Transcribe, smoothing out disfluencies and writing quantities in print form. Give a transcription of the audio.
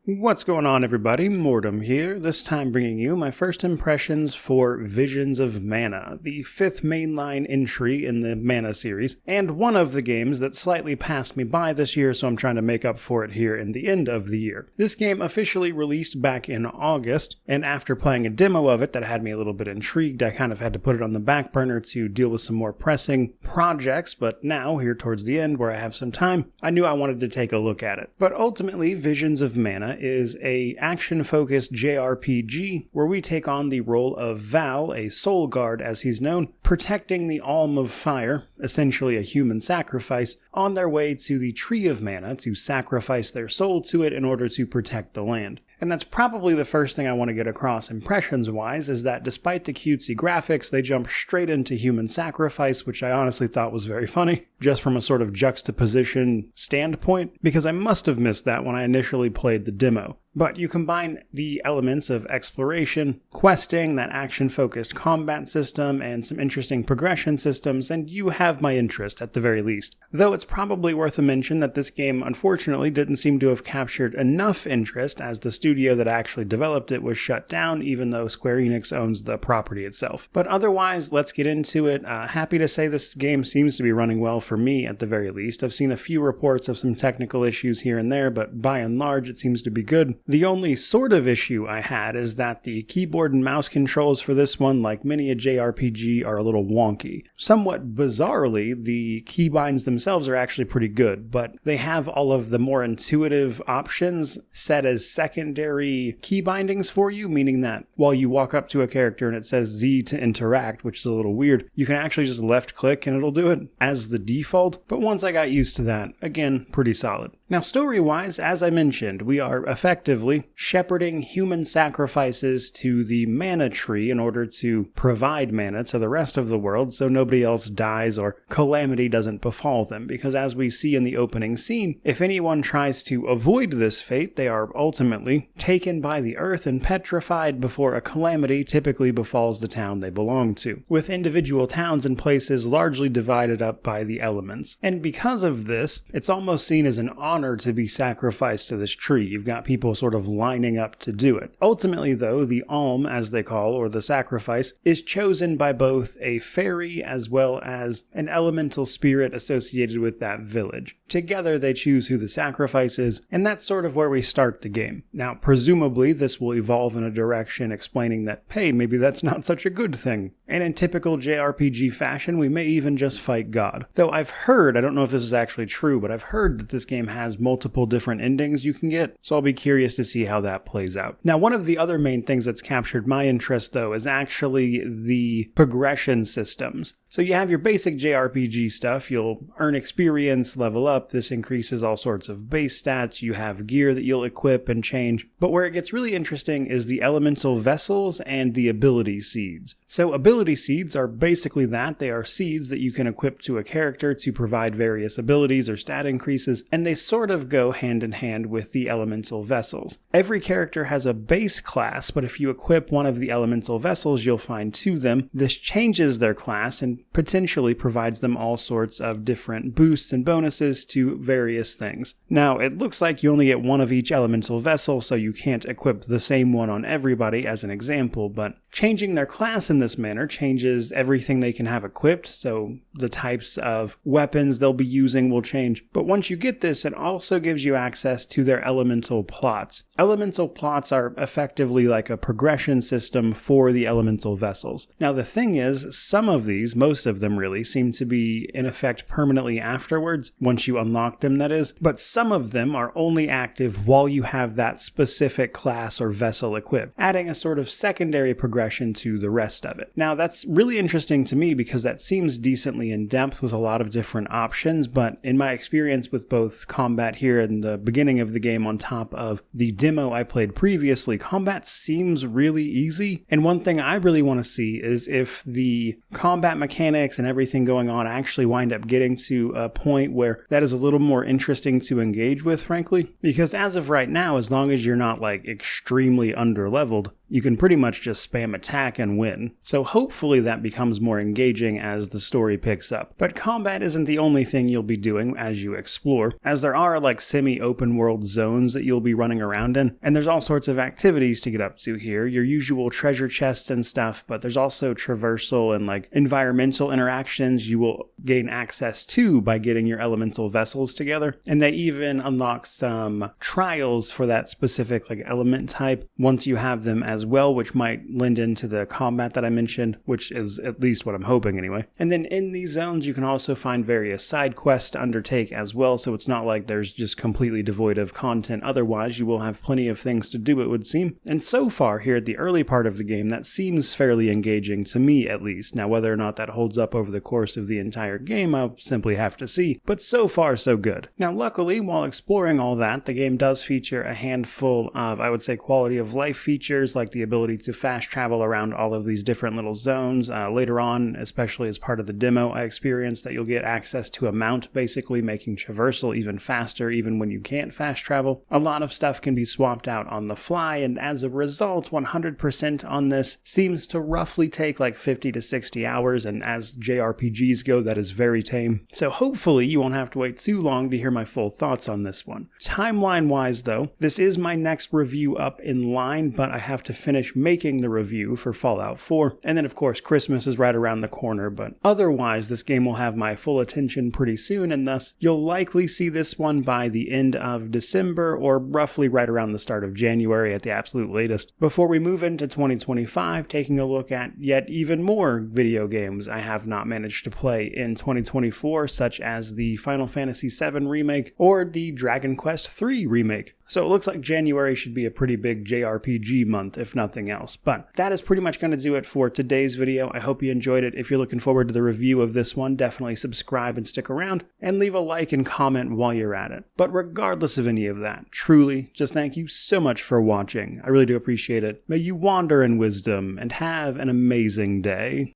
What's going on, everybody? Mortem here, this time bringing you my first impressions for Visions of Mana, the fifth mainline entry in the Mana series, and one of the games that slightly passed me by this year, so I'm trying to make up for it here in the end of the year. This game officially released back in August, and after playing a demo of it that had me a little bit intrigued, I kind of had to put it on the back burner to deal with some more pressing projects, but now, here towards the end where I have some time, I knew I wanted to take a look at it. But ultimately, Visions of Mana is a action-focused JRPG where we take on the role of Val, a soul guard as he's known, protecting the Alm of Fire, essentially a human sacrifice, on their way to the Tree of Mana to sacrifice their soul to it in order to protect the land. And that's probably the first thing I want to get across impressions-wise, is that despite the cutesy graphics, they jump straight into human sacrifice, which I honestly thought was very funny, just from a sort of juxtaposition standpoint, because I must have missed that when I initially played the demo. But you combine the elements of exploration, questing, that action-focused combat system, and some interesting progression systems, and you have my interest at the very least. Though it's probably worth a mention that this game unfortunately didn't seem to have captured enough interest, as the studio that actually developed it was shut down, even though Square Enix owns the property itself. But otherwise, let's get into it. Happy to say this game seems to be running well for me at the very least. I've seen a few reports of some technical issues here and there, but by and large it seems to be good. The only sort of issue I had is that the keyboard and mouse controls for this one, like many a JRPG, are a little wonky. Somewhat bizarrely, the keybinds themselves are actually pretty good, but they have all of the more intuitive options set as secondary key bindings for you, meaning that while you walk up to a character and it says Z to interact, which is a little weird, you can actually just left click and it'll do it as the default, but once I got used to that, again, pretty solid. Now, story-wise, as I mentioned, we are effectively shepherding human sacrifices to the mana tree in order to provide mana to the rest of the world so nobody else dies or calamity doesn't befall them, because as we see in the opening scene, if anyone tries to avoid this fate, they are ultimately taken by the earth and petrified before a calamity typically befalls the town they belong to, with individual towns and places largely divided up by the elements. And because of this, it's almost seen as an honor to be sacrificed to this tree. You've got people sort of lining up to do it. Ultimately, though, the alm, as they call, or the sacrifice, is chosen by both a fairy as well as an elemental spirit associated with that village. Together, they choose who the sacrifice is, and that's sort of where we start the game. Now, presumably, this will evolve in a direction explaining that, hey, maybe that's not such a good thing. And in typical JRPG fashion, we may even just fight God. Though I've heard, I don't know if this is actually true, but I've heard that this game has multiple different endings you can get, so I'll be curious to see how that plays out. Now, one of the other main things that's captured my interest, though, is actually the progression systems. So you have your basic JRPG stuff, you'll earn experience, level up, this increases all sorts of base stats, you have gear that you'll equip and change, but where it gets really interesting is the elemental vessels and the ability seeds. So ability seeds are basically that, they are seeds that you can equip to a character to provide various abilities or stat increases, and they sort of go hand in hand with the elemental vessels. Every character has a base class, but if you equip one of the elemental vessels, you'll find to them. This changes their class and potentially provides them all sorts of different boosts and bonuses to various things. Now, it looks like you only get one of each elemental vessel, so you can't equip the same one on everybody as an example, but changing their class in this manner changes everything they can have equipped, so the types of weapons they'll be using will change. But once you get this, it also gives you access to their elemental plots. Elemental plots are effectively like a progression system for the elemental vessels. Now, the thing is, some of these, most of them really, seem to be in effect permanently afterwards, once you unlock them, that is, but some of them are only active while you have that specific class or vessel equipped, adding a sort of secondary progression to the rest of it. Now, that's really interesting to me because that seems decently in depth with a lot of different options, but in my experience with both combat here in the beginning of the game on top of the demo I played previously, combat seems really easy, and one thing I really want to see is if the combat mechanics and everything going on actually wind up getting to a point where that is a little more interesting to engage with, frankly, because as of right now, as long as you're not like extremely underleveled, you can pretty much just spam attack and win. So hopefully that becomes more engaging as the story picks up. But combat isn't the only thing you'll be doing as you explore, as there are like semi-open world zones that you'll be running around in, and there's all sorts of activities to get up to here, your usual treasure chests and stuff, but there's also traversal and like environmental interactions you will gain access to by getting your elemental vessels together, and they even unlock some trials for that specific like element type once you have them as well, which might lend into the combat that I mentioned, which is at least what I'm hoping anyway. And then in these zones you can also find various side quests to undertake as well, so it's not like there's just completely devoid of content otherwise. You will have plenty of things to do, it would seem. And so far here at the early part of the game, that seems fairly engaging to me at least. Now whether or not that holds up over the course of the entire game, I'll simply have to see, but so far so good. Now luckily, while exploring all that, the game does feature a handful of, I would say, quality of life features, like the ability to fast travel around all of these different little zones. Later on, especially as part of the demo, I experienced that you'll get access to a mount, basically making traversal even faster even when you can't fast travel. A lot of stuff can be swapped out on the fly, and as a result, 100% on this seems to roughly take like 50 to 60 hours, and as JRPGs go, that is very tame. So hopefully you won't have to wait too long to hear my full thoughts on this one. Timeline-wise though, this is my next review up in line, but I have to finish making the review for Fallout 4, and then of course Christmas is right around the corner, but otherwise this game will have my full attention pretty soon, and thus you'll likely see this one by the end of December or roughly right around the start of January at the absolute latest, before we move into 2025, taking a look at yet even more video games I have not managed to play in 2024, such as the Final Fantasy VII Remake or the Dragon Quest III Remake. So it looks like January should be a pretty big JRPG month, if nothing else. But that is pretty much going to do it for today's video. I hope you enjoyed it. If you're looking forward to the review of this one, definitely subscribe and stick around, and leave a like and comment while you're at it. But regardless of any of that, truly, just thank you so much for watching. I really do appreciate it. May you wander in wisdom and have an amazing day.